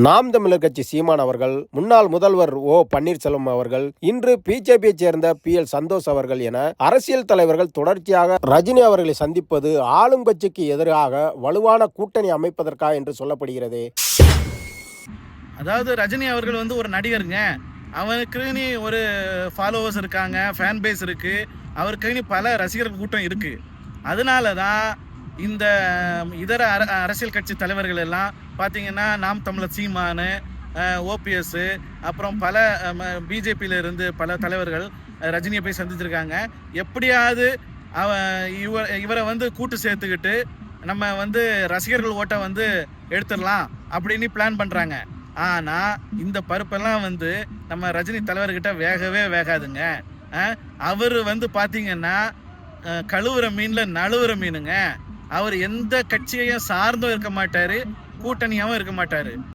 நாம் தமிழர் கட்சி சீமான் அவர்கள், முன்னாள் முதல்வர் ஓ பன்னீர்செல்வம் அவர்கள், இன்று பிஜேபியை சேர்ந்த PL சந்தோஷ் அவர்கள் என அரசியல் தலைவர்கள் தொடர்ச்சியாக ரஜினி அவர்களை சந்திப்பது ஆளும் கட்சிக்கு எதிராக வலுவான கூட்டணி அமைப்பதற்காக என்று சொல்லப்படுகிறது. அதாவது ரஜினி அவர்கள் வந்து ஒரு நடிகருங்க, அவனுக்குன்னு ஒரு ஃபாலோவர்ஸ் இருக்காங்க, ஃபேன் பேஸ் இருக்கு, அவருக்குன்னு பல ரசிகர்கள் கூட்டம் இருக்கு. அதனால தான் இந்த இதர அரசியல் கட்சி தலைவர்கள் எல்லாம் பார்த்தீங்கன்னா நாம் தமிழர் சீமானு, OPS, அப்புறம் பல பிஜேபியில் இருந்து பல தலைவர்கள் ரஜினியை போய் சந்திச்சிருக்காங்க. எப்படியாவது இவரை வந்து கூட்டு சேர்த்துக்கிட்டு நம்ம வந்து ரசிகர்கள் ஓட்டை வந்து எடுத்துடலாம் அப்படின்னு பிளான் பண்ணுறாங்க. ஆனால் இந்த பருப்பெல்லாம் வந்து நம்ம ரஜினி தலைவர்கிட்ட வேகவே வேகாதுங்க. அவர் வந்து பார்த்தீங்கன்னா கழுவுற மீனில் நழுவுற மீனுங்க. அவர் எந்த கட்சியையும் சார்ந்தும் இருக்க மாட்டார், கூட்டணியாகவும் இருக்க மாட்டார்.